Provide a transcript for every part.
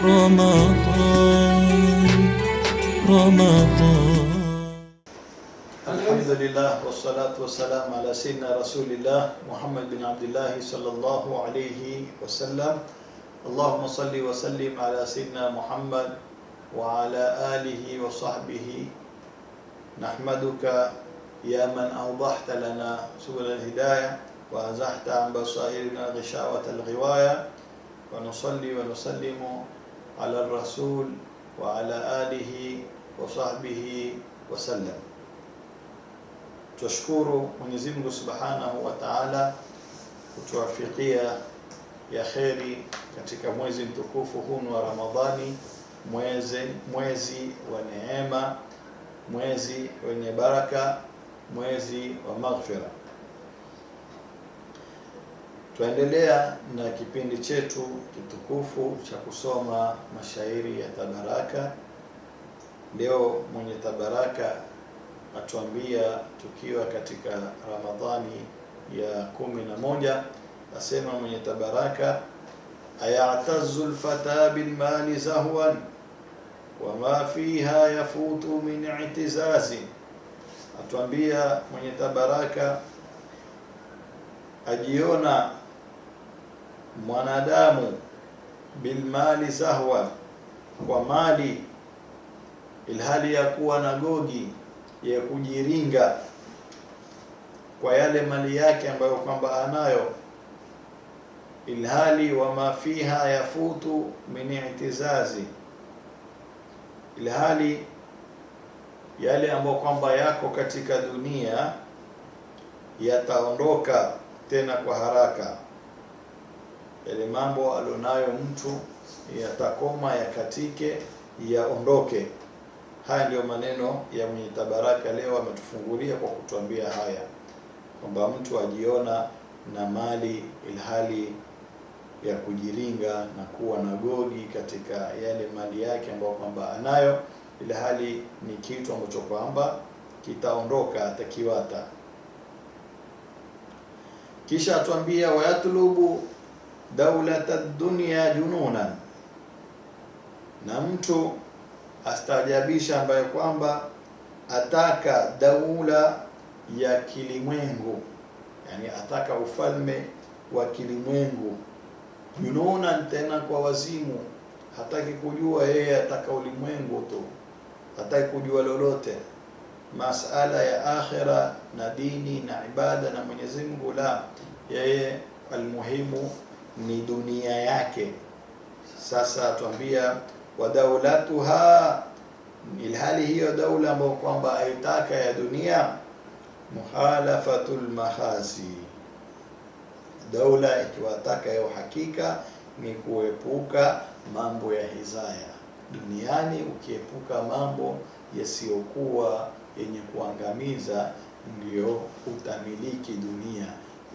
رمضان. الحمد لله والصلاة والسلام على سيدنا رسول الله محمد بن عبد الله صلى الله عليه وسلم. اللهم صل وسلم على سيدنا محمد وعلى آله وصحبه. نحمدك يا من أوضحت لنا سبل الهداية وأزحت عن بصائرنا غشاوة الغواية، ونصلي ونسلم على الرسول وعلى آله وصحبه وسلم. Tushukuru Mwenyezi Mungu Subhanahu wa Ta'ala kutuwafikia ya kheri katika mwezi mtukufu huu wa Ramadhani, mwezi wa neema, mwezi wenye baraka, mwezi wa maghfira. Tuendelea na kipindi chetu kitukufu cha kusoma mashairi ya tabaraka. Leo mwenye tabaraka atuambia tukiwa katika Ramadhani ya 11, asema mwenye tabaraka: ayatazu alfata bilmali zahwan wama fiha yafutu min i'tizazi. Atuambia mwenye tabaraka ajiona mwanadamu bilmali zahwa, kwa mali, ilhali ya kuwa na gogi ya kujiringa kwa yale mali yake ambayo kwamba anayo, ilhali wama fiha yafutu min i'tizazi, ilhali yale ambayo kwamba yako katika dunia yataondoka tena kwa haraka. Yale mambo alionayo mtu yatakoma, yakatike, yaondoke. Haya ndio maneno ya mwenye tabaraka. Leo ametufungulia kwa kutuambia haya, kwamba mtu ajiona na mali ilhali ya kujiringa na kuwa na gogi katika yale mali yake ambayo kwamba anayo, ilhali ni kitu ambacho kwamba kitaondoka, atakiwata. Kisha atuambia wayatlubu dawlata dunya jununan, na mtu astajabisha ambaye kwamba ataka daula ya kilimwengu, yani ataka ufalme wa kilimwengu. Jununan, tena kwa wazimu, hataki kujua yeye, ataka ulimwengu tu, hataki kujua lolote masala ya akhira na dini na ibada na Mwenyezi Mungu. La, yeye almuhimu ni dunia yake. Sasa atuambia wa daulatuha, ilhali hiyo daula ambayo kwamba aitaka ya dunia, muhalafatul mahasi, daula ikiwataka ya uhakika ni kuepuka mambo ya hizaya duniani. Ukiepuka mambo yasiyokuwa yenye kuangamiza, ndio utamiliki dunia,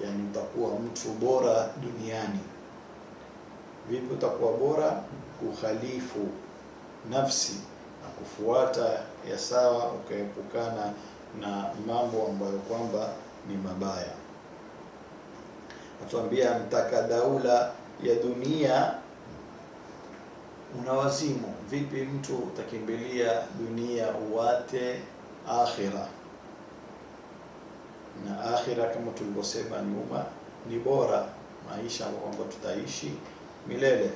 yani utakuwa mtu bora duniani. Vipi utakuwa bora? Kukhalifu nafsi na kufuata ya sawa, ukaepukana na mambo ambayo kwamba ni mabaya. Atuambia mtaka daula ya dunia unawazimu. Vipi mtu utakimbilia dunia uwate akhira? Na akhira kama tulivyosema nyuma ni bora maisha kwamba tutaishi milele.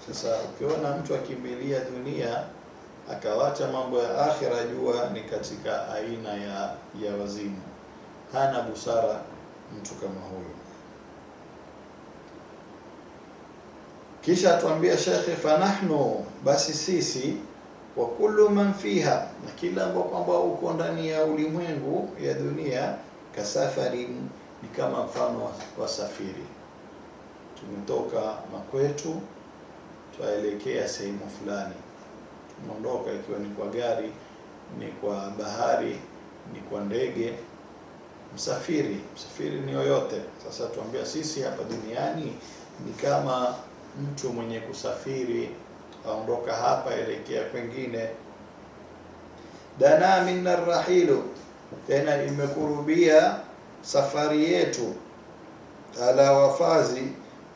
Sasa ukiona mtu akimbilia dunia akawacha mambo ya akhira, jua ni katika aina ya wazimu. Hana busara mtu kama huyo. Kisha atuambia shekhe, fanahnu, basi sisi, wa kullu man fiha, na kila ambao kwamba uko ndani ya ulimwengu ya dunia, kasafari, ni kama mfano wa safiri. Tumetoka makwetu tuelekea sehemu fulani, tumeondoka, ikiwa ni kwa gari, ni kwa bahari, ni kwa ndege. Msafiri ni yoyote. Sasa tuambia sisi hapa duniani ni kama mtu mwenye kusafiri, aondoka hapa elekea kwingine. Dana minna rahilu, tena imekurubia safari yetu, ala wafazi,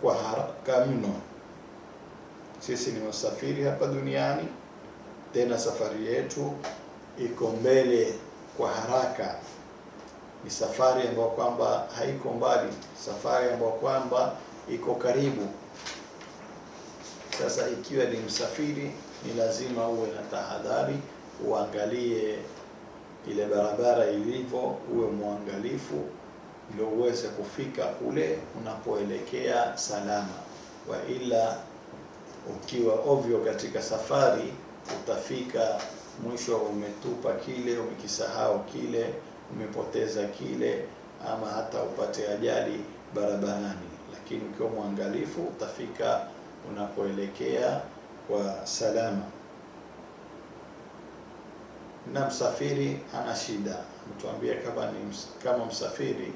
kwa haraka mno. Sisi ni wasafiri hapa duniani, tena safari yetu iko mbele kwa haraka. Ni safari ambayo kwamba haiko mbali, safari ambayo kwamba iko karibu. Sasa ikiwa ni msafiri, ni lazima uwe na tahadhari, uangalie ile barabara ilivyo, uwe mwangalifu ndio uweze kufika kule unapoelekea salama. Wa ila ukiwa ovyo katika safari, utafika mwisho umetupa kile, umekisahau kile, umepoteza kile, ama hata upate ajali barabarani. Lakini ukiwa mwangalifu, utafika unapoelekea kwa salama. Na msafiri hana shida. Mtuambia kama msafiri,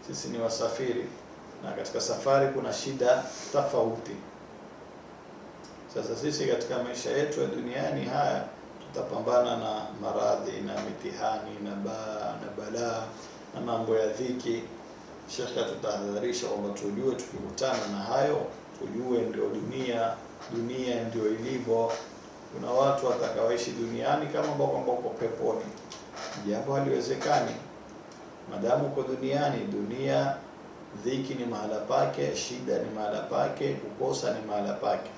sisi ni wasafiri, na katika safari kuna shida tofauti. Sasa sisi katika maisha yetu ya duniani haya tutapambana na maradhi na mitihani na balaa na mambo ya dhiki. Sheikh tutahadharisha kwamba tujue tukikutana na hayo, tujue ndio dunia ndio ilivyo. Kuna watu watakaoishi duniani kama kwamba uko peponi. Jambo haliwezekani. Madamu uko duniani, dunia dhiki ni mahala pake, shida ni mahala pake, kukosa ni mahala pake.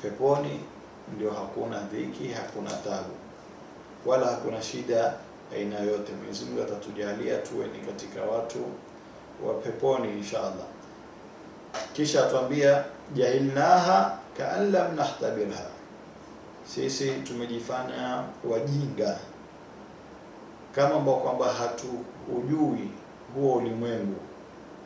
Peponi ndio hakuna dhiki, hakuna tabu, wala hakuna shida aina yote. Mwenyezi Mungu atatujalia tuwe ni katika watu wa peponi inshallah. Kisha atuambia jahilnaha ka'an lam nahtabirha. Sisi tumejifanya wajinga kama ambao kwamba hatuujui huo ulimwengu,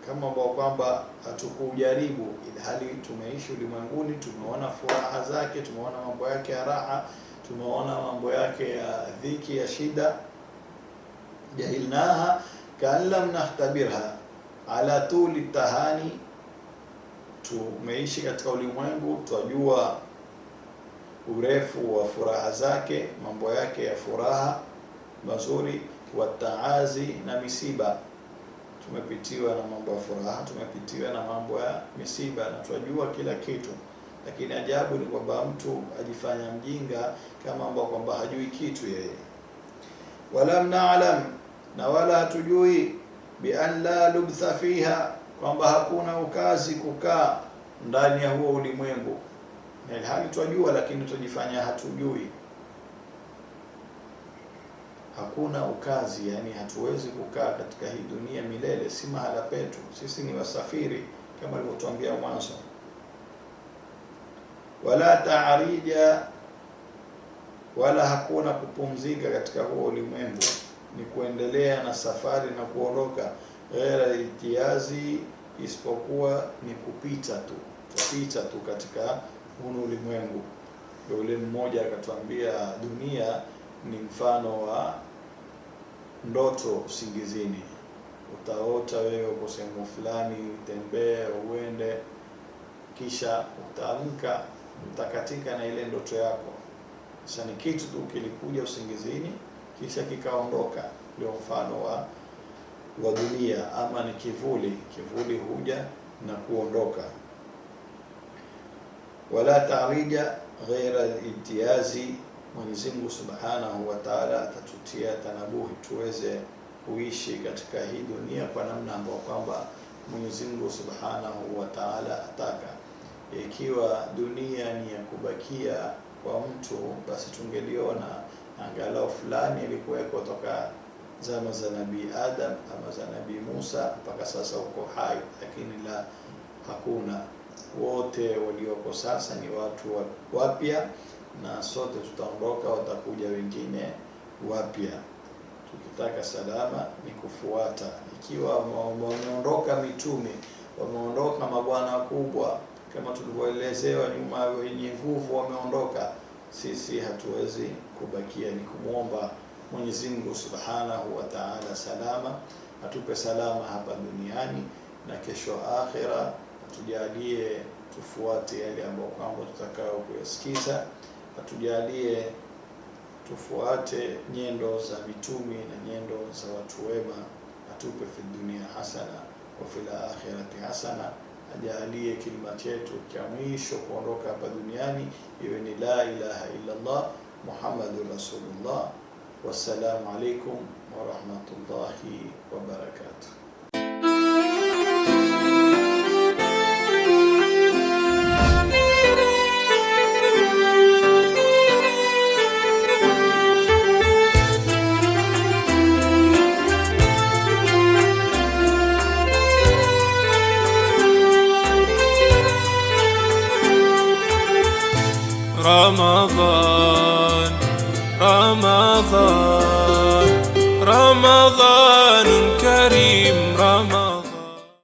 kama ambao kwamba hatukujaribu, ilhali tumeishi ulimwenguni, tumeona furaha zake, tumeona mambo yake ya raha, tumeona mambo yake ya dhiki, ya shida. Jahilnaha ka'an lam nahtabirha ala tuli tahani. Tumeishi katika ulimwengu, twajua urefu wa furaha zake, mambo yake ya furaha mazuri, wa taazi na misiba. Tumepitiwa na mambo ya furaha, tumepitiwa na mambo ya misiba, na twajua kila kitu. Lakini ajabu ni kwamba mtu ajifanya mjinga kama ambao kwamba hajui kitu yeye. Walam na'lam, na wala hatujui, bi an la lubtha fiha, kwamba hakuna ukazi kukaa ndani ya huo ulimwengu. Na hali twajua, lakini tujifanya hatujui. Hakuna ukazi, yani hatuwezi kukaa katika hii dunia milele, si mahala petu. Sisi ni wasafiri kama alivyotuambia mwanzo. Wala ta'rija, wala hakuna kupumzika katika huo ulimwengu, ni kuendelea na safari na kuondoka. Ghaira itiazi, isipokuwa ni kupita tu katika huu ulimwengu. Yule mmoja akatuambia dunia ni mfano wa ndoto usingizini. Utaota wewe uko sehemu fulani, utembee, uende, kisha utaamka, utakatika na ile ndoto yako. Sasa ni kitu tu kilikuja usingizini kisha kikaondoka. Ndio mfano wa dunia, ama ni kivuli huja na kuondoka. Wala ta'rija ghaira al-imtiyazi. Mwenyezi Mungu Subhanahu wa Ta'ala atatutia tanabuhi tuweze kuishi katika hii dunia kwa namna ambayo kwamba Mwenyezi Mungu Subhanahu wa Ta'ala ataka. Ikiwa dunia ni ya kubakia kwa mtu, basi tungeliona angalau fulani ilikuweko toka zama za Nabii Adam ama za Nabii Musa mpaka sasa uko hai, lakini la, hakuna. Wote walioko sasa ni watu wapya, na sote tutaondoka, watakuja wengine wapya. Tukitaka salama ni kufuata. Ikiwa wameondoka mitume, wameondoka mabwana kubwa kama tulivyoelezewa nyuma, wenye nguvu wameondoka, sisi hatuwezi kubakia. Ni kumwomba Mwenyezi Mungu Subhanahu wa Ta'ala salama, atupe salama hapa duniani na kesho akhira. Tujalie tufuate yale ambayo kwamba tutakao kuyasikiza, atujalie tufuate nyendo za mitume na nyendo za watu wema, atupe fi dunia hasana wa fil akhirati hasana. ajalie kilima chetu cha mwisho kuondoka hapa duniani iwe ni la ilaha illa Allah Muhammadur Rasulullah. Wassalamu alaikum wa rahmatullahi wa barakatuh. رمضان رمضان رمضان كريم